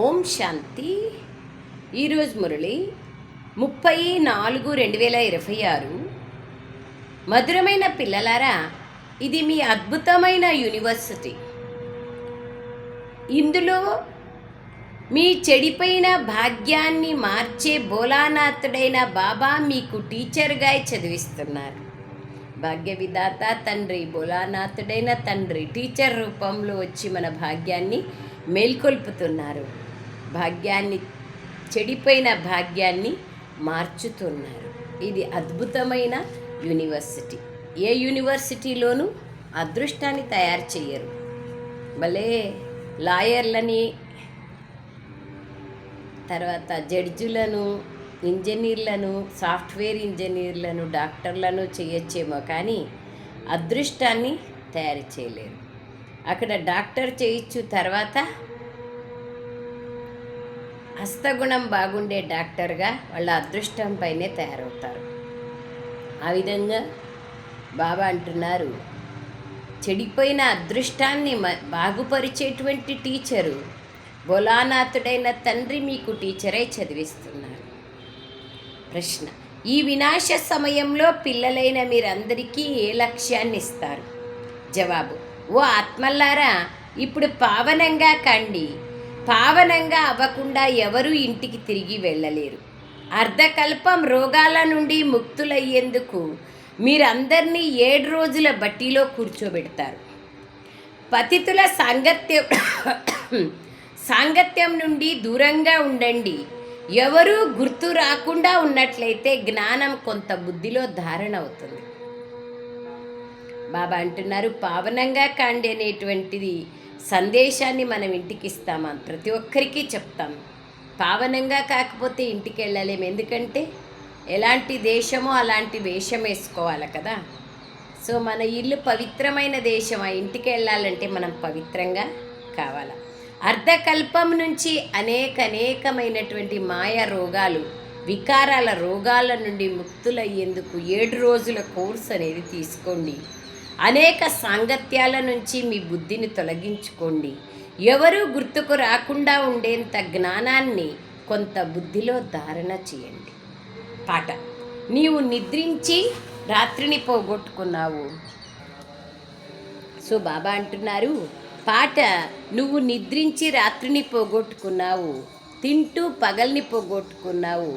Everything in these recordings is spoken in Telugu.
ఓం శాంతి. ఈరోజు మురళి 30/4/2026. మధురమైన పిల్లలారా, ఇది మీ అద్భుతమైన యూనివర్సిటీ. ఇందులో మీ చెడిపోయిన భాగ్యాన్ని మార్చే భోలానాథుడైన బాబా మీకు టీచర్గా చదివిస్తున్నారు. భాగ్య విధాత తండ్రి, భోలానాథుడైన తండ్రి టీచర్ రూపంలో వచ్చి మన భాగ్యాన్ని మేల్కొల్పుతున్నారు. భాగ్యాన్ని, చెడిపోయిన భాగ్యాన్ని మార్చుతున్నారు. ఇది అద్భుతమైన యూనివర్సిటీ. ఏ యూనివర్సిటీలోనూ అదృష్టాన్ని తయారు చేయరు. భలే లాయర్లని, తర్వాత జడ్జులను, ఇంజనీర్లను, సాఫ్ట్వేర్ ఇంజనీర్లను, డాక్టర్లను చేయొచ్చేమో కానీ అదృష్టాన్ని తయారు చేయలేరు. అక్కడ డాక్టర్ చేయొచ్చు, తర్వాత హస్తగుణం బాగుండే డాక్టర్గా వాళ్ళ అదృష్టం పైనే తయారవుతారు. ఆ విధంగా బాబా అంటున్నారు, చెడిపోయిన అదృష్టాన్ని బాగుపరిచేటువంటి టీచరు భోలానాథుడైన తండ్రి మీకు టీచరై చదివిస్తున్నారు. ప్రశ్న: ఈ వినాశ సమయంలో పిల్లలైన మీరందరికీ ఏ లక్ష్యాన్ని ఇస్తారు? జవాబు: ఓ ఆత్మల్లారా, ఇప్పుడు పావనంగా కండి. పావనంగా అవ్వకుండా ఎవరూ ఇంటికి తిరిగి వెళ్ళలేరు. అర్ధకల్పం రోగాల నుండి ముక్తులయ్యేందుకు మీరందరినీ 7 రోజుల బట్టీలో కూర్చోబెడతారు. పతితుల సాంగత్యం నుండి దూరంగా ఉండండి. ఎవరూ గుర్తు రాకుండా ఉన్నట్లయితే జ్ఞానం కొంత బుద్ధిలో ధారణ అవుతుంది. బాబా అంటున్నారు, పావనంగా కాండి అనేటువంటిది సందేశాన్ని మనం ఇంటికి ఇస్తామా? ప్రతి ఒక్కరికి చెప్తాం. పావనంగా కాకపోతే ఇంటికి వెళ్ళలేము. ఎందుకంటే ఎలాంటి దేశమో అలాంటి వేషం వేసుకోవాలి కదా. సో మన ఇల్లు పవిత్రమైన దేశం. ఆ ఇంటికి వెళ్ళాలంటే మనం పవిత్రంగా కావాలి. అర్ధకల్పం నుంచి అనేకమైనటువంటి మాయ రోగాలు, వికారాల రోగాల నుండి ముక్తులయ్యేందుకు 7 రోజుల కోర్స్ అనేది తీసుకోండి. అనేక సాంగత్యాల నుంచి మీ బుద్ధిని తొలగించుకోండి. ఎవరూ గుర్తుకు రాకుండా ఉండేంత జ్ఞానాన్ని కొంత బుద్ధిలో ధారణ చేయండి. పాట: నీవు నిద్రించి రాత్రిని పోగొట్టుకున్నావు. సో బాబా అంటున్నారు, పాట: నువ్వు నిద్రించి రాత్రిని పోగొట్టుకున్నావు, తింటూ పగల్ని పోగొట్టుకున్నావు,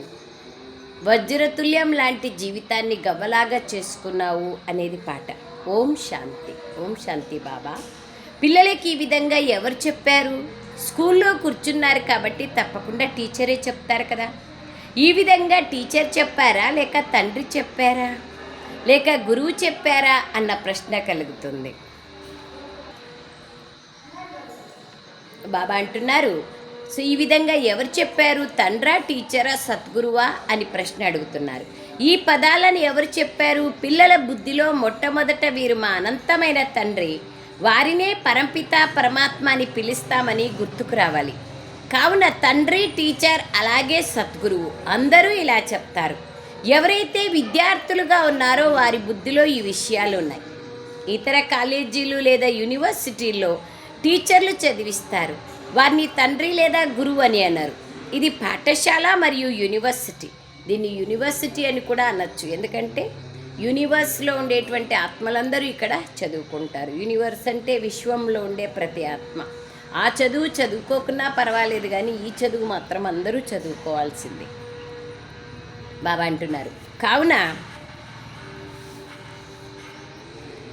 వజ్రతుల్యం లాంటి జీవితాన్ని గవ్వలాగా చేసుకున్నావు అనేది పాట. ఓం శాంతి. ఓం శాంతి. బాబా పిల్లలకి ఈ విధంగా ఎవరు చెప్పారు? స్కూల్లో కూర్చున్నారు కాబట్టి తప్పకుండా టీచరే చెప్తారు కదా. ఈ విధంగా టీచర్ చెప్పారా, లేక తండ్రి చెప్పారా, లేక గురువు చెప్పారా అన్న ప్రశ్న కలుగుతుంది. బాబా అంటున్నారు, సో ఈ విధంగా ఎవరు చెప్పారు? తండ్రా, టీచరా, సద్గురువా అని ప్రశ్న అడుగుతున్నారు. ఈ పదాలను ఎవరు చెప్పారు? పిల్లల బుద్ధిలో మొట్టమొదట వీరు మా అనంతమైన తండ్రి, వారినే పరంపిత పరమాత్మ అని పిలుస్తామని గుర్తుకు రావాలి. కావున తండ్రి, టీచర్, అలాగే సద్గురువు అందరూ ఇలా చెప్తారు. ఎవరైతే విద్యార్థులుగా ఉన్నారో వారి బుద్ధిలో ఈ విషయాలు ఉన్నాయి. ఇతర కాలేజీలు లేదా యూనివర్సిటీల్లో టీచర్లు చదివిస్తారు. వారిని తండ్రి లేదా గురువు అని అన్నారు. ఇది పాఠశాల మరియు యూనివర్సిటీ. దీన్ని యూనివర్సిటీ అని కూడా అనొచ్చు. ఎందుకంటే యూనివర్స్లో ఉండేటువంటి ఆత్మలందరూ ఇక్కడ చదువుకుంటారు. యూనివర్స్ అంటే విశ్వంలో ఉండే ప్రతి ఆత్మ. ఆ చదువు చదువుకోకున్నా పర్వాలేదు, కానీ ఈ చదువు మాత్రం అందరూ చదువుకోవాల్సిందే. బాబా అంటున్నారు, కావున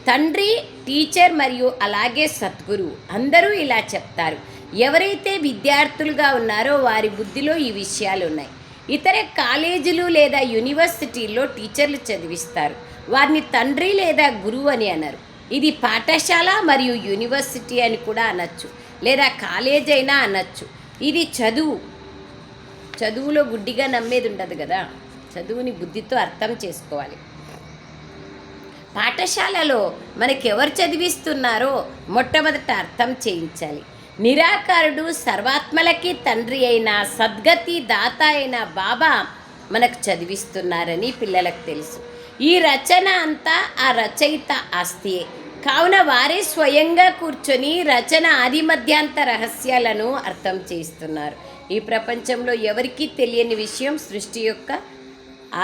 తండ్రి, టీచర్ మరియు అలాగే సద్గురువు అందరూ ఇలా చెప్తారు. ఎవరైతే విద్యార్థులుగా ఉన్నారో వారి బుద్ధిలో ఈ విషయాలు ఉన్నాయి. ఇతర కాలేజీలు లేదా యూనివర్సిటీల్లో టీచర్లు చదివిస్తారు. వారిని తండ్రి లేదా గురువు అని అన్నారు. ఇది పాఠశాల మరియు యూనివర్సిటీ అని కూడా అనొచ్చు, లేదా కాలేజ్ అయినా అనొచ్చు. ఇది చదువు. చదువులో గుడ్డిగా నమ్మేది ఉండదు కదా. చదువుని బుద్ధితో అర్థం చేసుకోవాలి. పాఠశాలలో మనకెవరు చదివిస్తున్నారో మొట్టమొదట అర్థం చేయించాలి. నిరాకారుడు, సర్వాత్మలకి తండ్రి అయిన సద్గతి దాత అయిన బాబా మనకు చదివిస్తున్నారని పిల్లలకు తెలుసు. ఈ రచన అంతా ఆ రచయిత ఆస్తియే. కావున వారే స్వయంగా కూర్చొని రచన ఆది మధ్యాంత రహస్యాలను అర్థం చేస్తున్నారు. ఈ ప్రపంచంలో ఎవరికీ తెలియని విషయం సృష్టి యొక్క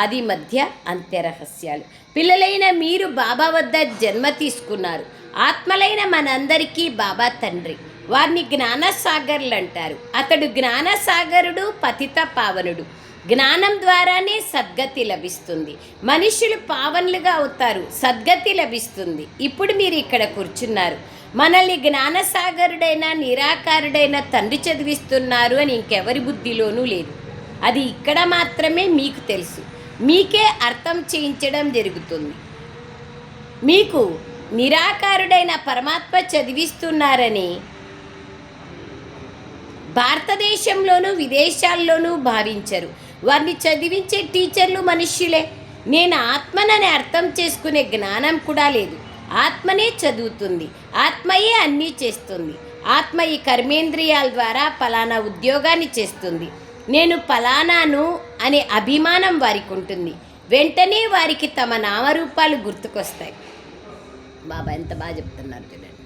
ఆది మధ్య అంత్య రహస్యాలు. పిల్లలైన మీరు బాబా వద్ద జన్మ తీసుకున్నారు. ఆత్మలైన మనందరికీ బాబా తండ్రి. వారిని జ్ఞానసాగర్లు అంటారు. అతడు జ్ఞానసాగరుడు, పతిత పావనుడు. జ్ఞానం ద్వారానే సద్గతి లభిస్తుంది. మనుషులు పావనులుగా అవుతారు, సద్గతి లభిస్తుంది. ఇప్పుడు మీరు ఇక్కడ కూర్చున్నారు. మనల్ని జ్ఞానసాగరుడైన నిరాకారుడైన తండ్రి చదివిస్తున్నారు అని ఇంకెవరి బుద్ధిలోనూ లేదు. అది ఇక్కడ మాత్రమే మీకు తెలుసు. మీకే అర్థం చేయించడం జరుగుతుంది. మీకు నిరాకారుడైన పరమాత్మ చదివిస్తున్నారని భారతదేశంలోనూ విదేశాల్లోనూ భావించరు. వారిని చదివించే టీచర్లు మనుష్యులే. నేను ఆత్మనని అర్థం చేసుకునే జ్ఞానం కూడా లేదు. ఆత్మనే చదువుతుంది, ఆత్మయే అన్నీ చేస్తుంది. ఆత్మ ఈ కర్మేంద్రియాల ద్వారా ఫలానా ఉద్యోగాన్ని చేస్తుంది. నేను ఫలానాను అనే అభిమానం వారికి ఉంటుంది. వెంటనే వారికి తమ నామరూపాలు గుర్తుకొస్తాయి. బాబా ఎంత బాగా చెప్తున్నారు చూడండి.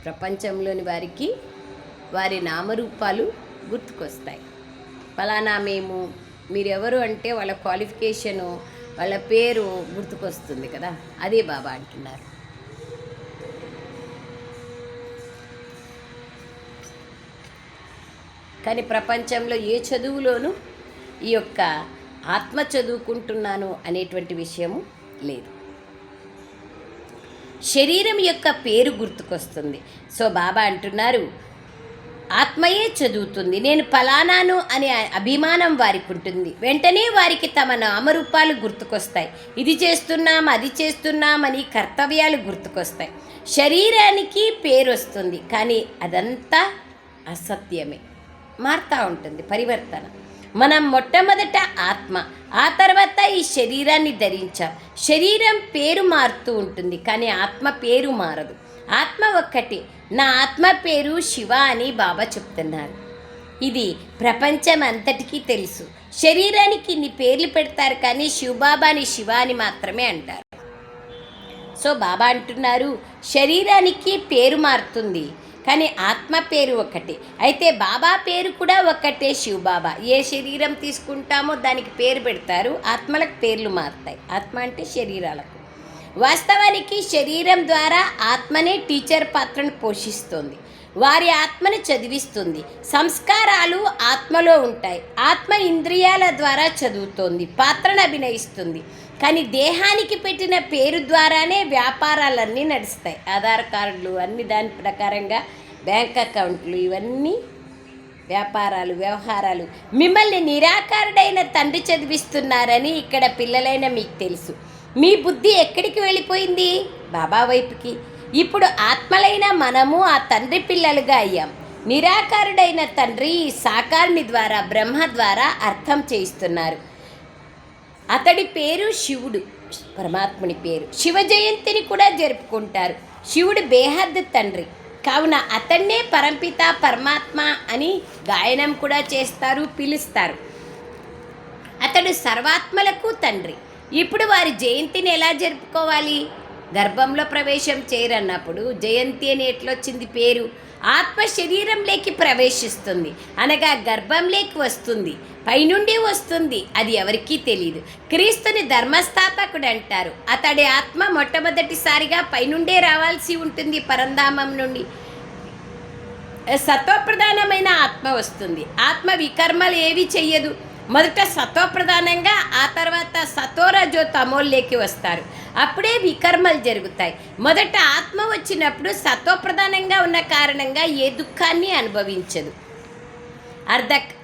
ప్రపంచంలోని వారికి వారి నామరూపాలు గుర్తుకొస్తాయి. ఫలానా మేము, మీరెవరు అంటే వాళ్ళ క్వాలిఫికేషను, వాళ్ళ పేరు గుర్తుకొస్తుంది కదా. అదే బాబా అంటున్నారు. కానీ ప్రపంచంలో ఏ చదువులోనూ ఈ యొక్క ఆత్మ చదువుకుంటున్నాను అనేటువంటి విషయము లేదు. శరీరం యొక్క పేరు గుర్తుకొస్తుంది. సో బాబా అంటున్నారు, ఆత్మయే చదువుతుంది. నేను ఫలానాను అనే అభిమానం వారికి ఉంటుంది. వెంటనే వారికి తమ నామరూపాలు గుర్తుకొస్తాయి. ఇది చేస్తున్నాం, అది చేస్తున్నాం అని కర్తవ్యాలు గుర్తుకొస్తాయి. శరీరానికి పేరు వస్తుంది, కానీ అదంతా అసత్యమే. మారుతూ ఉంటుంది పరివర్తన. మనం మొట్టమొదట ఆత్మ, ఆ తర్వాత ఈ శరీరాన్ని ధరించాం. శరీరం పేరు మారుతూ ఉంటుంది, కానీ ఆత్మ పేరు మారదు. ఆత్మ ఒక్కటి. నా ఆత్మ పేరు శివ అని బాబా చెప్తున్నారు. ఇది ప్రపంచం అంతటికీ తెలుసు. శరీరానికి ఇన్ని పేర్లు పెడతారు, కానీ శివబాబాని శివ అని మాత్రమే అంటారు. సో బాబా అంటున్నారు, శరీరానికి పేరు మారుతుంది, కానీ ఆత్మ పేరు ఒకటే. అయితే బాబా పేరు కూడా ఒక్కటే, శివబాబా. ఏ శరీరం తీసుకుంటామో దానికి పేరు పెడతారు, ఆత్మలకు పేర్లు మారుతాయి. ఆత్మ అంటే శరీరాలకు. వాస్తవానికి శరీరం ద్వారా ఆత్మనే టీచర్ పాత్రను పోషిస్తుంది. వారి ఆత్మను చదివిస్తుంది. సంస్కారాలు ఆత్మలో ఉంటాయి. ఆత్మ ఇంద్రియాల ద్వారా చదువుతోంది, పాత్రను అభినయిస్తుంది. కానీ దేహానికి పెట్టిన పేరు ద్వారానే వ్యాపారాలన్నీ నడుస్తాయి. ఆధార్ కార్డులు అన్ని దాని ప్రకారంగా, బ్యాంక్ అకౌంట్లు, ఇవన్నీ వ్యాపారాలు, వ్యవహారాలు. మిమ్మల్ని నిరాకారుడైన తండ్రి చదివిస్తున్నారని ఇక్కడ పిల్లలైన మీకు తెలుసు. మీ బుద్ధి ఎక్కడికి వెళ్ళిపోయింది? బాబా వైపుకి. ఇప్పుడు ఆత్మలైన మనము ఆ తండ్రి పిల్లలుగా అయ్యాం. నిరాకారుడైన తండ్రి ఈ సాకారుని ద్వారా, బ్రహ్మ ద్వారా అర్థం చేయిస్తున్నారు. అతడి పేరు శివుడు, పరమాత్ముని పేరు. శివ జయంతిని కూడా జరుపుకుంటారు. శివుడు బేహద్ తండ్రి, కావున అతన్నే పరంపిత పరమాత్మ అని గాయనం కూడా చేస్తారు, పిలుస్తారు. అతడు సర్వాత్మలకు తండ్రి. ఇప్పుడు వారి జయంతిని ఎలా జరుపుకోవాలి? గర్భంలో ప్రవేశం చేయరన్నప్పుడు జయంతి అని ఎట్లొచ్చింది పేరు? ఆత్మ శరీరంలోకి ప్రవేశిస్తుంది, అనగా గర్భంలోకి వస్తుంది, పైనుండి వస్తుంది. అది ఎవరికీ తెలియదు. క్రీస్తుని ధర్మస్థాపకుడు అంటారు. అతడి ఆత్మ మొట్టమొదటిసారిగా పైనుండే రావాల్సి ఉంటుంది, పరంధామం నుండి. సత్వప్రధానమైన ఆత్మ వస్తుంది. ఆత్మ వికర్మలు ఏవి చెయ్యదు. మొదట సత్వప్రధానంగా, ఆ తర్వాత సతోరజో తమోల్లోకి వస్తారు. అప్పుడే వికర్మలు జరుగుతాయి. మొదట ఆత్మ వచ్చినప్పుడు సత్వప్రధానంగా ఉన్న కారణంగా ఏ దుఃఖాన్ని అనుభవించదు.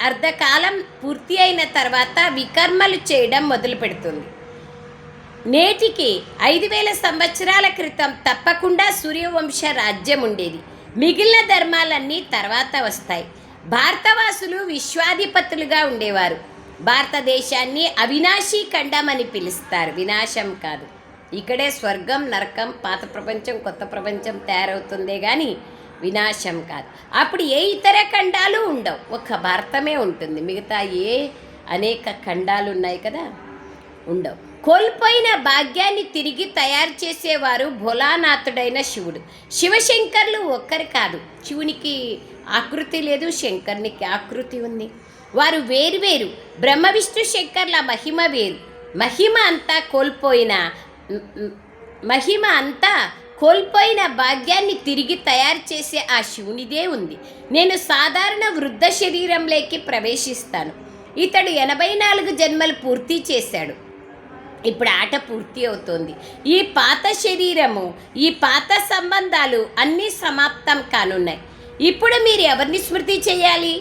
అర్ధకాలం పూర్తి అయిన తర్వాత వికర్మలు చేయడం మొదలు పెడుతుంది. నేటికి 5000 సంవత్సరాల క్రితం తప్పకుండా సూర్యవంశ రాజ్యం ఉండేది. మిగిలిన ధర్మాలన్నీ తర్వాత వస్తాయి. భారతవాసులు విశ్వాధిపతులుగా ఉండేవారు. భారతదేశాన్ని అవినాశీ ఖండం అని పిలుస్తారు. వినాశం కాదు. ఇక్కడే స్వర్గం, నరకం, పాత ప్రపంచం, కొత్త ప్రపంచం తయారవుతుందే కానీ వినాశం కాదు. అప్పుడు ఏ ఇతర ఖండాలు ఉండవు, ఒక్క భారతమే ఉంటుంది. మిగతా ఏ అనేక ఖండాలు ఉన్నాయి కదా, ఉండవు. కోల్పోయిన భాగ్యాన్ని తిరిగి తయారు చేసేవారు భోలానాథుడైన శివుడు. శివశంకర్లు ఒక్కరు కాదు. శివునికి ఆకృతి లేదు, శంకర్నికి ఆకృతి ఉంది. వారు వేరువేరు. బ్రహ్మ విష్ణు శంకర్ల మహిమ వేరు. మహిమ అంతా కోల్పోయిన భాగ్యాన్ని తిరిగి తయారు చేసే ఆ శివునిదే ఉంది. నేను సాధారణ వృద్ధ శరీరంలోకి ప్రవేశిస్తాను. ఇతడు 84 జన్మలు పూర్తి చేశాడు. ఇప్పుడు ఆట పూర్తి అవుతోంది. ఈ పాత శరీరము, ఈ పాత సంబంధాలు అన్నీ సమాప్తం కానున్నాయి. ఇప్పుడు మీరు ఎవరిని స్మృతి చేయాలి?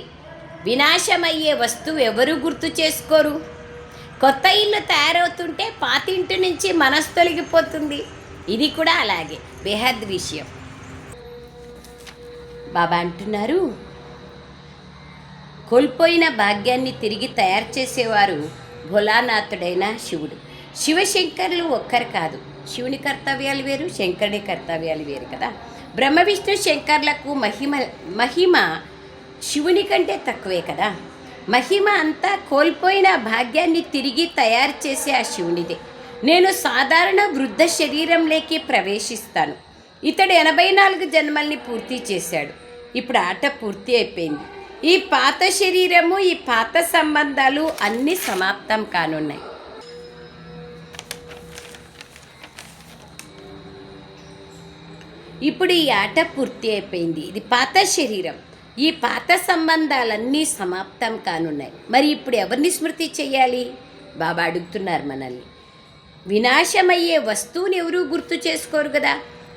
వినాశమయ్యే వస్తువు ఎవరు గుర్తు చేసుకోరు. కొత్త ఇల్లు తయారవుతుంటే పాత ఇంటి నుంచి మనసు తొలగిపోతుంది. ఇది కూడా అలాగే బేహద్ విషయం. బాబా అంటున్నారు, కోల్పోయిన భాగ్యాన్ని తిరిగి తయారు చేసేవారు భోలానాథుడైన శివుడు. శివశంకర్లు ఒక్కరు కాదు. శివుని కర్తవ్యాలు వేరు, శంకరుడి కర్తవ్యాలు వేరు కదా. బ్రహ్మ విష్ణు శంకర్లకు మహిమ శివుని కంటే తక్కువే కదా. మహిమ అంతా కోల్పోయిన భాగ్యాన్ని తిరిగి తయారు చేసే ఆ శివునిదే. నేను సాధారణ వృద్ధ శరీరంలోకి ప్రవేశిస్తాను. ఇతడు 84 జన్మల్ని పూర్తి చేశాడు. ఇప్పుడు ఆట పూర్తి అయిపోయింది. ఈ పాత శరీరము, ఈ పాత సంబంధాలు అన్నీ సమాప్తం కానున్నాయి. ఇప్పుడు ఈ ఆట పూర్తి అయిపోయింది. ఇది పాత శరీరం, ఈ పాత సంబంధాలన్నీ సమాప్తం కానున్నాయి. మరి ఇప్పుడు ఎవరిని స్మృతి చేయాలి? బాబా అడుగుతున్నారు మనల్ని. వినాశమయ్యే వస్తువుని ఎవరూ గుర్తు చేసుకోరు కదా.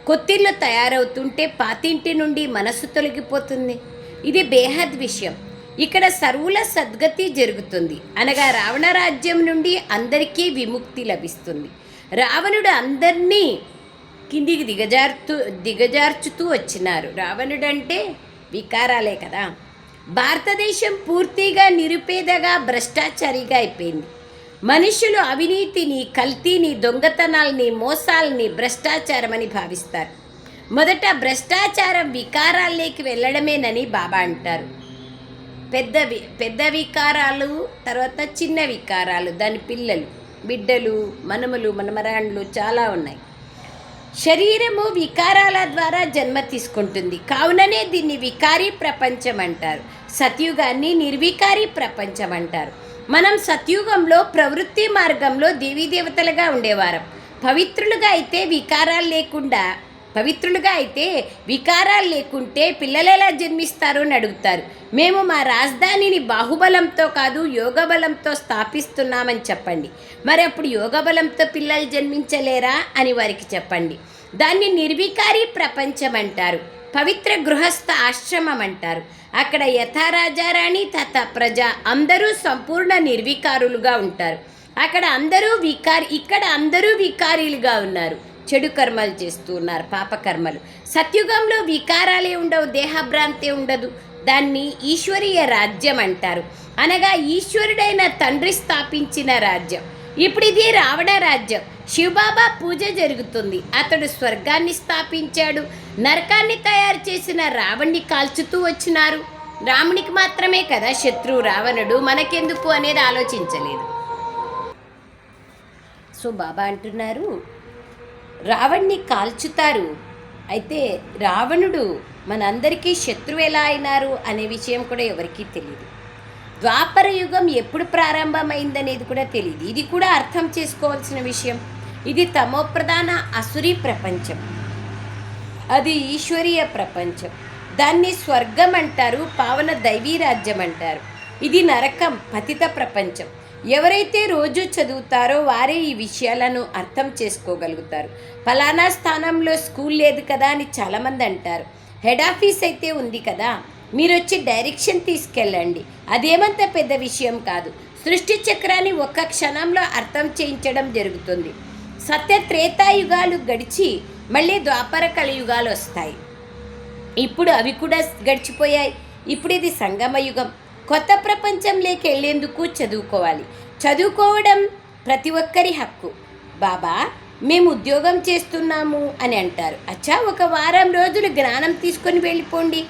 కొత్తిళ్ళు తయారవుతుంటే పాతింటి నుండి మనసు తొలగిపోతుంది. ఇది బేహద్ విషయం. ఇక్కడ సర్వుల సద్గతి జరుగుతుంది. అనగా రావణ రాజ్యం నుండి అందరికీ విముక్తి లభిస్తుంది. రావణుడు అందరినీ కిందికి దిగజార్చుతూ వచ్చినారు. రావణుడు అంటే వికారాలే కదా. భారతదేశం పూర్తిగా నిరుపేదగా భ్రష్టాచారిగా అయిపోయింది. మనుషులు అవినీతిని, కల్తీని, దొంగతనాల్ని, మోసాల్ని భ్రష్టాచారం అని భావిస్తారు. మొదట భ్రష్టాచారం వికారాల్లోకి వెళ్ళడమేనని బాబా అంటారు. పెద్ద వికారాలు, తర్వాత చిన్న వికారాలు, దాని పిల్లలు, బిడ్డలు, మనములు, మనమరాండ్లు చాలా ఉన్నాయి. శరీరము వికారాల ద్వారా జన్మ తీసుకుంటుంది. కావుననే దీన్ని వికారీ ప్రపంచం అంటారు. సత్యుగాన్ని నిర్వికారీ ప్రపంచం అంటారు. మనం సత్యుగంలో ప్రవృత్తి మార్గంలో దేవీదేవతలుగా ఉండేవారం. పవిత్రులుగా అయితే వికారాలు లేకుంటే పిల్లలు ఎలా జన్మిస్తారు అని అడుగుతారు. మేము మా రాజధానిని బాహుబలంతో కాదు యోగబలంతో స్థాపిస్తున్నామని చెప్పండి. మరి అప్పుడు యోగబలంతో పిల్లలు జన్మించలేరా అని వారికి చెప్పండి. దాన్ని నిర్వికారీ ప్రపంచం అంటారు. పవిత్ర గృహస్థ ఆశ్రమం అంటారు. అక్కడ యథారాజారాణి తథా ప్రజ అందరూ సంపూర్ణ నిర్వికారులుగా ఉంటారు. ఇక్కడ అందరూ వికారీలుగా ఉన్నారు. చెడు కర్మలు చేస్తూ ఉన్నారు, పాపకర్మలు. సత్యుగంలో వికారాలే ఉండవు, దేహభ్రాంతి ఉండదు. దాన్ని ఈశ్వరీయ రాజ్యం అంటారు. అనగా ఈశ్వరుడైన తండ్రి స్థాపించిన రాజ్యం. ఇప్పుడు ఇది రావణ రాజ్యం. శివబాబా పూజ జరుగుతుంది. అతడు స్వర్గాన్ని స్థాపించాడు. నరకాన్ని తయారు చేసిన రావణ్ణి కాల్చుతూ వచ్చినారు. రామునికి మాత్రమే కదా శత్రువు రావణుడు, మనకెందుకు అనేది ఆలోచించలేదు. సో బాబా అంటున్నారు, రావణ్ణి కాల్చుతారు. అయితే రావణుడు మనందరికీ శత్రువు ఎలా అయినారు అనే విషయం కూడా ఎవరికీ తెలియదు. ద్వాపర యుగం ఎప్పుడు ప్రారంభమైందనేది కూడా తెలియదు. ఇది కూడా అర్థం చేసుకోవాల్సిన విషయం. ఇది తమోప్రధాన అసురీ ప్రపంచం, అది ఈశ్వరీయ ప్రపంచం. దాన్ని స్వర్గం అంటారు, పావన దైవీ రాజ్యం అంటారు. ఇది నరకం, పతిత ప్రపంచం. ఎవరైతే రోజు చదువుతారో వారే ఈ విషయాలను అర్థం చేసుకోగలుగుతారు. ఫలానా స్థానంలో స్కూల్ లేదు కదా అని చాలామంది అంటారు. హెడ్ ఆఫీస్ అయితే ఉంది కదా, మీరు వచ్చి డైరెక్షన్ తీసుకెళ్ళండి. అదేమంత పెద్ద విషయం కాదు. సృష్టి చక్రాన్ని ఒక్క క్షణంలో అర్థం చేయించడం జరుగుతుంది. సత్య త్రేతాయుగాలు గడిచి మళ్ళీ ద్వాపర కలియుగాలు వస్తాయి. ఇప్పుడు అవి కూడా గడిచిపోయాయి. ఇప్పుడు ఇది సంగమయుగం. కొత్త ప్రపంచంలోకి వెళ్ళేందుకు చదువుకోవాలి. చదువుకోవడం ప్రతి ఒక్కరి హక్కు. బాబా మేము ఉద్యోగం చేస్తున్నాము అని అంటారు. అచ్చా, ఒక వారం రోజులు జ్ఞానం తీసుకొని వెళ్ళిపోండి,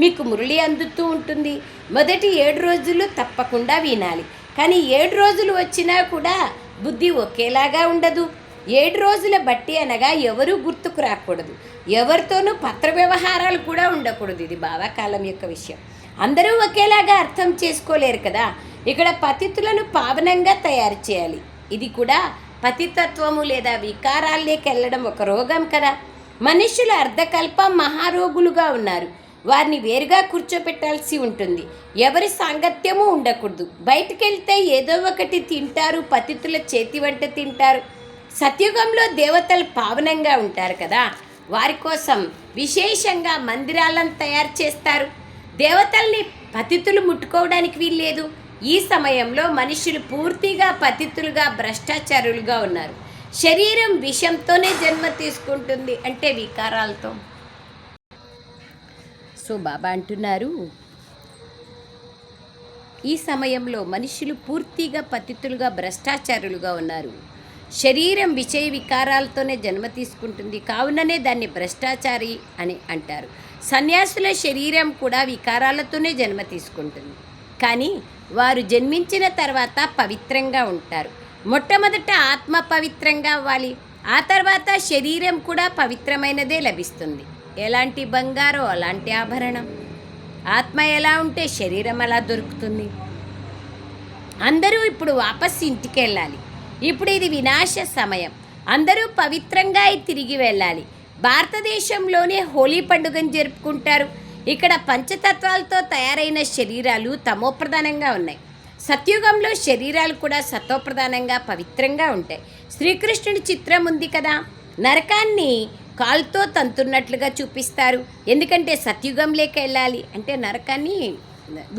మీకు మురళి అందుతూ ఉంటుంది. మొదటి 7 రోజులు తప్పకుండా వినాలి. కానీ 7 రోజులు వచ్చినా కూడా బుద్ధి ఒకేలాగా ఉండదు. 7 రోజుల బట్టి అనగా ఎవరూ గుర్తుకు రాకూడదు, ఎవరితోనూ పత్ర వ్యవహారాలు కూడా ఉండకూడదు. ఇది భావకాలం యొక్క విషయం. అందరూ ఒకేలాగా అర్థం చేసుకోలేరు కదా. ఇక్కడ పతితులను పావనంగా తయారు చేయాలి. ఇది కూడా పతితత్వము లేదా వికారాల్లోకి వెళ్ళడం ఒక రోగం కదా. మనుషులు అర్ధకల్పం మహారోగులుగా ఉన్నారు. వారిని వేరుగా కూర్చోపెట్టాల్సి ఉంటుంది. ఎవరి సాంగత్యము ఉండకూడదు. బయటికి వెళ్తే ఏదో ఒకటి తింటారు, పతితుల చేతి వంట తింటారు. సత్యుగంలో దేవతలు పావనంగా ఉంటారు కదా, వారి కోసం విశేషంగా మందిరాలను తయారు చేస్తారు. దేవతల్ని పతితులు ముట్టుకోవడానికి వీల్లేదు. ఈ సమయంలో మనుషులు పూర్తిగా పతితులుగా భ్రష్టాచారులుగా ఉన్నారు. శరీరం విషంతోనే జన్మ తీసుకుంటుంది, అంటే వికారాలతో. సో బాబా అంటున్నారు, ఈ సమయంలో మనుషులు పూర్తిగా పతితులుగా భ్రష్టాచారులుగా ఉన్నారు. శరీరం విషయ వికారాలతోనే జన్మ తీసుకుంటుంది, కావుననే దాన్ని భ్రష్టాచారి అని అంటారు. సన్యాసుల శరీరం కూడా వికారాలతోనే జన్మ తీసుకుంటుంది, కానీ వారు జన్మించిన తర్వాత పవిత్రంగా ఉంటారు. మొట్టమొదట ఆత్మ పవిత్రంగా అవ్వాలి, ఆ తర్వాత శరీరం కూడా పవిత్రమైనదే లభిస్తుంది. ఎలాంటి బంగారో అలాంటి ఆభరణం. ఆత్మ ఎలా ఉంటే శరీరం అలా దొరుకుతుంది. అందరూ ఇప్పుడు వాపస్ ఇంటికి వెళ్ళాలి. ఇప్పుడు ఇది వినాశ సమయం. అందరూ పవిత్రంగా తిరిగి వెళ్ళాలి. భారతదేశంలోనే హోలీ పండుగను జరుపుకుంటారు. ఇక్కడ పంచతత్వాలతో తయారైన శరీరాలు తమోప్రధానంగా ఉన్నాయి. సత్యుగంలో శరీరాలు కూడా సతోప్రధానంగా పవిత్రంగా ఉంటాయి. శ్రీకృష్ణుడి చిత్రం ఉంది కదా, నరకాన్ని కాలుతో తంతున్నట్లుగా చూపిస్తారు. ఎందుకంటే సత్యుగంలోకి వెళ్ళాలి అంటే నరకాన్ని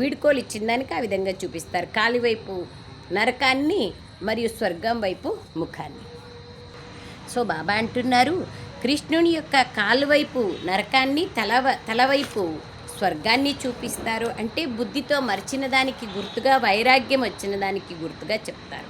వీడుకోలు ఇచ్చిన దానికి ఆ విధంగా చూపిస్తారు. కాలి వైపు నరకాన్ని మరియు స్వర్గం వైపు ముఖాన్ని. సో బాబా అంటున్నారు, కృష్ణుని యొక్క కాలు వైపు నరకాన్ని, తలవైపు స్వర్గాన్ని చూపిస్తారు. అంటే బుద్ధితో మరిచిన దానికి గుర్తుగా, వైరాగ్యం వచ్చిన దానికి గుర్తుగా చెప్తారు.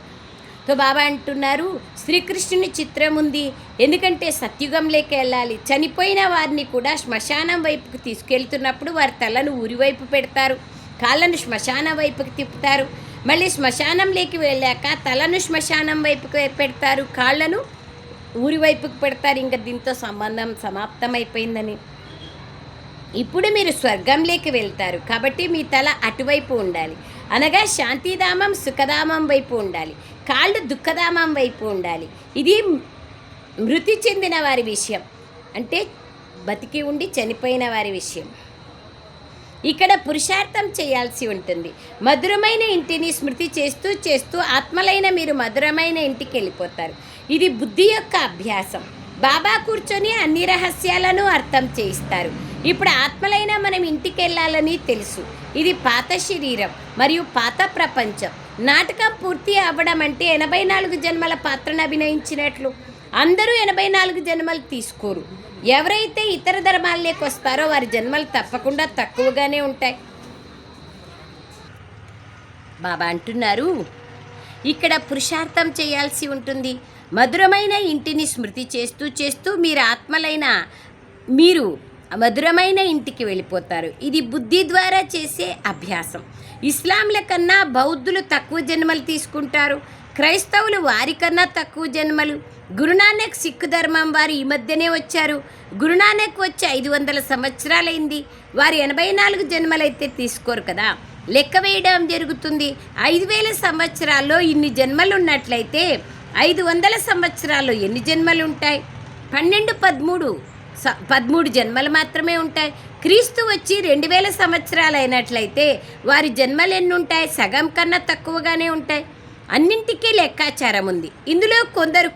సో బాబా అంటున్నారు, శ్రీకృష్ణుని చిత్రం ఉంది, ఎందుకంటే సత్యుగంలోకి వెళ్ళాలి. చనిపోయిన వారిని కూడా శ్మశానం వైపుకి తీసుకెళ్తున్నప్పుడు వారి తలను ఊరివైపు పెడతారు, కాళ్ళను శ్మశానం వైపుకి తిప్పుతారు. మళ్ళీ శ్మశానంలోకి వెళ్ళాక తలను శ్మశానం వైపుకి పెడతారు, కాళ్ళను ఊరి వైపుకి పెడతారు. ఇంకా దీంతో సంబంధం సమాప్తమైపోయిందని. ఇప్పుడు మీరు స్వర్గంలోకి వెళ్తారు కాబట్టి మీ తల అటువైపు ఉండాలి, అనగా శాంతిధామం సుఖధామం వైపు ఉండాలి. కాళ్ళు దుఃఖధామం వైపు ఉండాలి. ఇది మృతి చెందిన వారి విషయం, అంటే బతికి ఉండి చనిపోయిన వారి విషయం. ఇక్కడ పురుషార్థం చేయాల్సి ఉంటుంది. మధురమైన ఇంటిని స్మృతి చేస్తూ చేస్తూ ఆత్మలైన మీరు మధురమైన ఇంటికి వెళ్ళిపోతారు. ఇది బుద్ధి యొక్క అభ్యాసం. బాబా కూర్చొని అన్ని రహస్యాలను అర్థం చేయిస్తారు. ఇప్పుడు ఆత్మలైన మనం ఇంటికి వెళ్ళాలని తెలుసు. ఇది పాత శరీరం మరియు పాత ప్రపంచం. నాటకం పూర్తి అవ్వడం అంటే 84 జన్మల పాత్రను అభినయించినట్లు. అందరూ 84 జన్మలు తీసుకోరు. ఎవరైతే ఇతర ధర్మాల్లోకి వస్తారో వారి జన్మలు తప్పకుండా తక్కువగానే ఉంటాయి. బాబా అంటున్నారు, ఇక్కడ పురుషార్థం చేయాల్సి ఉంటుంది. మధురమైన ఇంటిని స్మృతి చేస్తూ చేస్తూ మీరు మధురమైన ఇంటికి వెళ్ళిపోతారు. ఇది బుద్ధి ద్వారా చేసే అభ్యాసం. ఇస్లాంల కన్నా బౌద్ధులు తక్కువ జన్మలు తీసుకుంటారు, క్రైస్తవులు వారికన్నా తక్కువ జన్మలు. గురునానక్ సిక్కు ధర్మం వారు ఈ మధ్యనే వచ్చారు. గురునానక్ వచ్చి 500 సంవత్సరాలైంది. వారు 84 జన్మలైతే తీసుకోరు కదా, లెక్క వేయడం జరుగుతుంది. 5000 సంవత్సరాల్లో ఇన్ని జన్మలు ఉన్నట్లయితే 500 సంవత్సరాల్లో ఎన్ని జన్మలు ఉంటాయి? 13 జన్మలు మాత్రమే ఉంటాయి. క్రీస్తు వచ్చి 2000 సంవత్సరాలు అయినట్లయితే వారి జన్మలు ఎన్ని ఉంటాయి? సగం కన్నా తక్కువగానే ఉంటాయి. అన్నింటికీ లెక్కాచారం ఉంది. ఇందులో కొందరు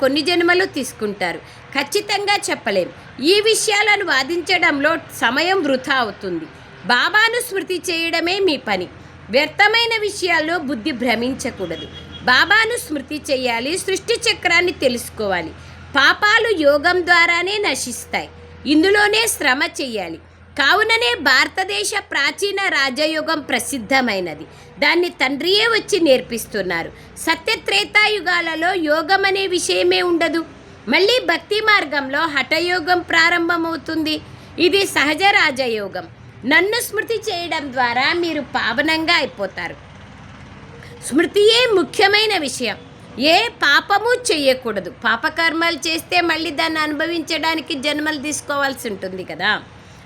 కొన్ని జన్మలు తీసుకుంటారు. ఖచ్చితంగా చెప్పలేం. ఈ విషయాలను వాదించడంలో సమయం వృధా అవుతుంది. బాబాను స్మృతి చేయడమే మీ పని. వ్యర్థమైన విషయాల్లో బుద్ధి భ్రమించకూడదు. బాబాను స్మృతి చేయాలి. సృష్టి చక్రాన్ని తెలుసుకోవాలి. పాపాలు యోగం ద్వారానే నశిస్తాయి. ఇందులోనే శ్రమ చెయ్యాలి. కావుననే భారతదేశ ప్రాచీన రాజయోగం ప్రసిద్ధమైనది. దాన్ని తండ్రియే వచ్చి నేర్పిస్తున్నారు. సత్యత్రేతాయుగాలలో యోగం అనే విషయమే ఉండదు. మళ్ళీ భక్తి మార్గంలో హఠయోగం ప్రారంభమవుతుంది. ఇది సహజ రాజయోగం. నన్ను స్మృతి చేయడం ద్వారా మీరు పావనంగా అయిపోతారు. స్మృతియే ముఖ్యమైన విషయం. ఏ పాపము చేయకూడదు. పాపకర్మాలు చేస్తే మళ్ళీ దాన్ని అనుభవించడానికి జన్మలు తీసుకోవాల్సి ఉంటుంది కదా.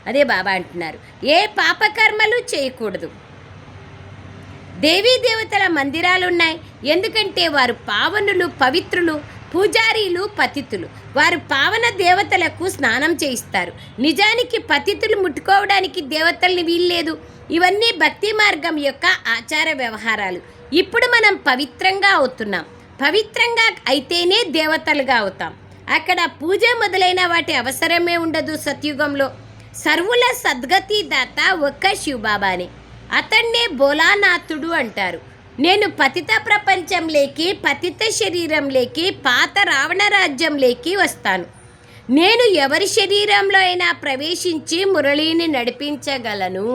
అదే బాబా అంటున్నారు, ఏ పాపకర్మలు చేయకూడదు. దేవీ దేవతల మందిరాలు ఉన్నాయి, ఎందుకంటే వారు పావనులు, పవిత్రులు. పూజారీలు పతితులు, వారు పావన దేవతలకు స్నానం చేయిస్తారు. నిజానికి పతితులు ముట్టుకోవడానికి దేవతల్ని వీల్లేదు. ఇవన్నీ భక్తి మార్గం యొక్క ఆచార వ్యవహారాలు. ఇప్పుడు మనం పవిత్రంగా అవుతున్నాం. పవిత్రంగా అయితేనే దేవతలుగా అవుతాం. అక్కడ పూజ మొదలైన వాటి అవసరమే ఉండదు. సత్యుగంలో సర్వుల సద్గతి దాత ఒక్క శివబాబానే. అతన్నే భోలానాథుడు అంటారు. నేను పతిత ప్రపంచంలోకి, పతిత శరీరంలోకి, పాత రావణ రాజ్యంలోకి వస్తాను. నేను ఎవరి శరీరంలో అయినా ప్రవేశించి మురళిని నడిపించగలను.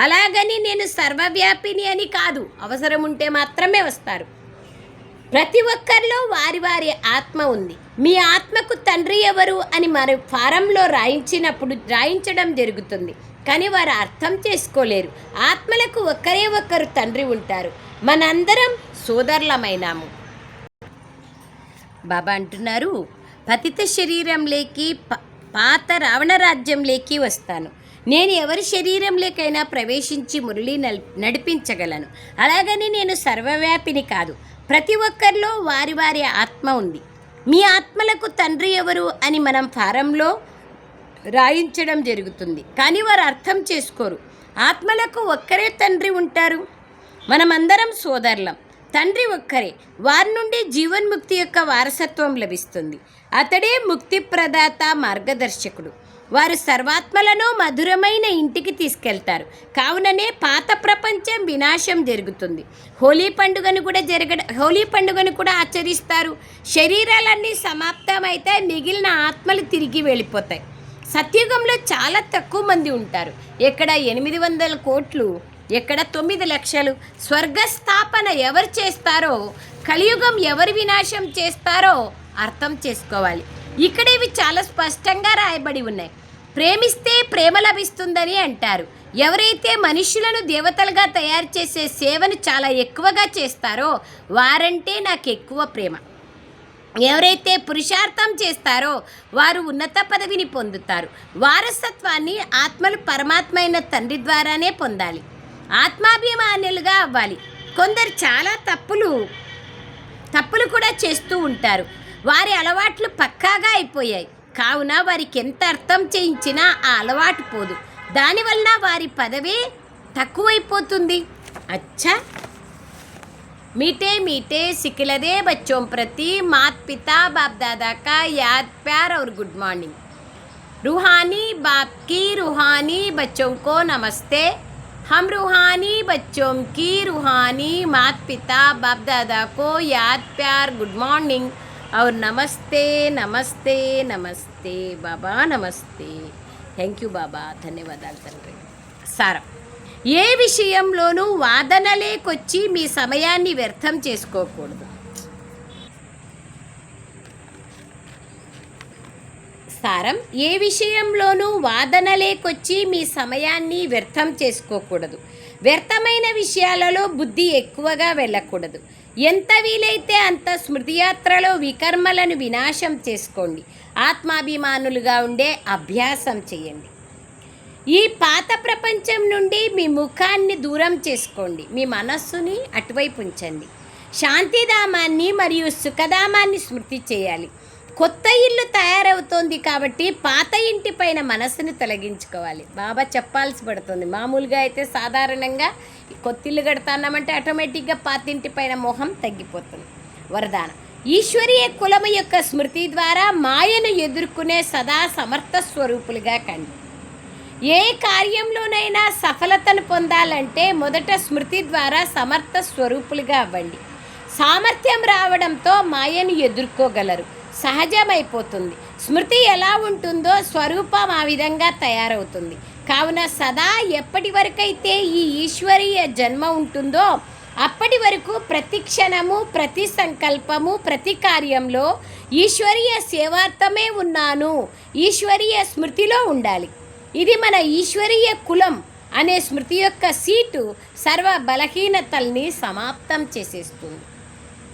అలాగని నేను సర్వవ్యాపిని అని కాదు, అవసరం ఉంటే మాత్రమే వస్తారు. ప్రతి ఒక్కరిలో వారి వారి ఆత్మ ఉంది. మీ ఆత్మకు తండ్రి ఎవరు అని మరి ఫారంలో రాయించడం జరుగుతుంది, కానీ వారు అర్థం చేసుకోలేరు. ఆత్మలకు ఒక్కరే ఒక్కరు తండ్రి ఉంటారు. మనందరం సోదరులమైనాము. బాబా అంటున్నారు, పతిత శరీరంలోకి, పాత రావణ రాజ్యంలోకి వస్తాను. నేను ఎవరి శరీరంలోకైనా ప్రవేశించి మురళి నడిపించగలను. అలాగని నేను సర్వవ్యాపిని కాదు. ప్రతి ఒక్కరిలో వారి వారి ఆత్మ ఉంది. మీ ఆత్మలకు తండ్రి ఎవరు అని మనం ఫారంలో రాయించడం జరుగుతుంది, కానీ వారు అర్థం చేసుకోరు. ఆత్మలకు ఒక్కరే తండ్రి ఉంటారు. మనమందరం సోదరులం. తండ్రి ఒక్కరే. వారి నుండి జీవన్ముక్తి యొక్క వారసత్వం లభిస్తుంది. అతడే ముక్తి ప్రదాత, మార్గదర్శకుడు. వారు సర్వాత్మలను మధురమైన ఇంటికి తీసుకెళ్తారు. కావుననే పాత ప్రపంచం వినాశం జరుగుతుంది. హోలీ పండుగను కూడా ఆచరిస్తారు. శరీరాలన్నీ సమాప్తమైతే మిగిలిన ఆత్మలు తిరిగి వెళ్ళిపోతాయి. సత్యుగంలో చాలా తక్కువ మంది ఉంటారు. ఎక్కడ 800 కోట్లు, ఎక్కడ 9 లక్షలు. స్వర్గస్థాపన ఎవరు చేస్తారో, కలియుగం ఎవరు వినాశం చేస్తారో అర్థం చేసుకోవాలి. ఇక్కడ ఇవి చాలా స్పష్టంగా రాయబడి ఉన్నాయి. ప్రేమిస్తే ప్రేమ లభిస్తుందని అంటారు. ఎవరైతే మనుషులను దేవతలుగా తయారు చేసే సేవను చాలా ఎక్కువగా చేస్తారో వారంటే నాకు ఎక్కువ ప్రేమ. ఎవరైతే పురుషార్థం చేస్తారో వారు ఉన్నత పదవిని పొందుతారు. వారసత్వాన్ని ఆత్మలు పరమాత్మ అయిన తండ్రి ద్వారానే పొందాలి. ఆత్మాభిమానులుగా అవ్వాలి. కొందరు చాలా తప్పులు కూడా చేస్తూ ఉంటారు. వారి అలవాట్లు పక్కాగా అయిపోయాయి. కావున వారికి ఎంత అర్థం చేయించినా ఆ అలవాటు పోదు. దానివలన వారి పదవే తక్కువైపోతుంది. అచ్చా, मीठे मीठे सिखलदे बच्चों प्रति मात पिता बाप दादा का याद प्यार और गुड मॉर्निंग। रूहानी बाप की रूहानी बच्चों को नमस्ते। हम रूहानी बच्चों की रूहानी मात पिता बाप दादा को याद प्यार गुड मॉर्निंग और नमस्ते नमस्ते नमस्ते बाबा नमस्ते। थैंक यू बाबा, ధన్యవాదాలు తండ్రి. సారం, ఏ విషయంలోనూ వాదనలేకొచ్చి మీ సమయాన్ని వ్యర్థం చేసుకోకూడదు. సారం, ఏ విషయంలోనూ వాదనలేకొచ్చి మీ సమయాన్ని వ్యర్థం చేసుకోకూడదు. వ్యర్థమైన విషయాలలో బుద్ధి ఎక్కువగా వెళ్ళకూడదు. ఎంత వీలైతే అంత స్మృతియాత్రలో వికర్మలను వినాశం చేసుకోండి. ఆత్మాభిమానులుగా ఉండే అభ్యాసం చేయండి. ఈ పాత ప్రపంచం నుండి మీ ముఖాన్ని దూరం చేసుకోండి. మీ మనస్సుని అటువైపు ఉంచండి. శాంతిధామాన్ని మరియు సుఖధామాన్ని స్మృతి చేయాలి. కొత్త ఇల్లు తయారవుతోంది కాబట్టి పాత ఇంటి పైన మనస్సుని తొలగించుకోవాలి. బాబా చెప్పాల్సి పడుతుంది. మామూలుగా అయితే సాధారణంగా కొత్త ఇల్లు కడతాన్నామంటే ఆటోమేటిక్గా పాత ఇంటి పైన మోహం తగ్గిపోతుంది. వరదానం, ఈశ్వరీయ కులము యొక్క స్మృతి ద్వారా మాయను ఎదుర్కొనే సదా సమర్థ స్వరూపులుగా కండి. ఏ కార్యంలోనైనా సఫలతను పొందాలంటే మొదట స్మృతి ద్వారా సమర్థ స్వరూపులుగా అవ్వండి. సామర్థ్యం రావడంతో మాయను ఎదుర్కోగలరు. సహజమైపోతుంది. స్మృతి ఎలా ఉంటుందో స్వరూపం ఆ విధంగా తయారవుతుంది. కావున సదా ఎప్పటి వరకైతే ఈ ఈశ్వరీయ జన్మ ఉంటుందో అప్పటి వరకు ప్రతి క్షణము, ప్రతి సంకల్పము, ప్రతి కార్యంలో ఈశ్వరీయ సేవార్థమే ఉన్నాను, ఈశ్వరీయ స్మృతిలో ఉండాలి. ఇది మన ఈశ్వరీయ కులం అనే స్మృతి యొక్క సీటు సర్వ బలహీనతల్ని సమాప్తం చేసేస్తుంది.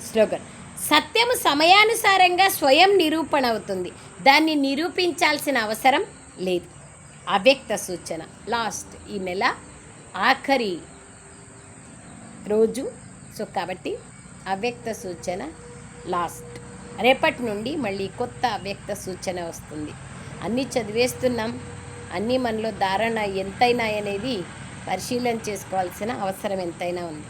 స్లోగన్, సత్యము సమయానుసారంగా స్వయం నిరూపణ అవుతుంది, దాన్ని నిరూపించాల్సిన అవసరం లేదు. అవ్యక్త సూచన లాస్ట్, ఈ నెల ఆఖరి రోజు. సో కాబట్టి అవ్యక్త సూచన లాస్ట్. రేపటి నుండి మళ్ళీ కొత్త అవ్యక్త సూచన వస్తుంది. అన్నీ చదివేస్తున్నాం, అన్నీ మనలో ధారణ ఎంతైనా అనేది పరిశీలన చేసుకోవాల్సిన అవసరం ఎంతైనా ఉంది.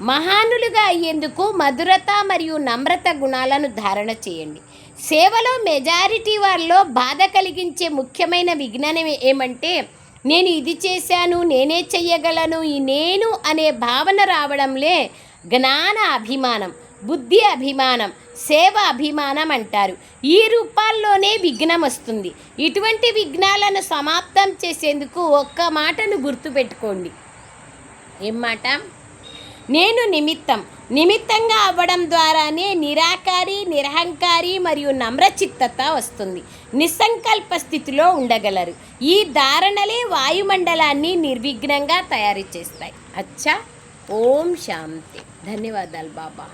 మహానులుగా అయ్యేందుకు మధురత మరియు నమ్రత గుణాలను ధారణ చేయండి. సేవలో మెజారిటీ వారిలో బాధ కలిగించే ముఖ్యమైన విజ్ఞానం ఏమంటే, నేను ఇది చేశాను, నేనే చెయ్యగలను, ఈ నేను అనే భావన రావడంలే జ్ఞాన అభిమానం, బుద్ధి అభిమానం, సేవ అభిమానం అంటారు. ఈ రూపాల్లోనే విఘ్నం వస్తుంది. ఇటువంటి విఘ్నాలను సమాప్తం చేసేందుకు ఒక్క మాటను గుర్తుపెట్టుకోండి. ఏం మాట? నేను నిమిత్తంగా అవ్వడం ద్వారానే నిరాకారి, నిరహంకారి మరియు నమ్రచిత్తత వస్తుంది. నిస్సంకల్ప స్థితిలో ఉండగలరు. ఈ ధారణలే వాయుమండలాన్ని నిర్విఘ్నంగా తయారు చేస్తాయి. అచ్చా, ఓం శాంతి. ధన్యవాదాలు బాబా.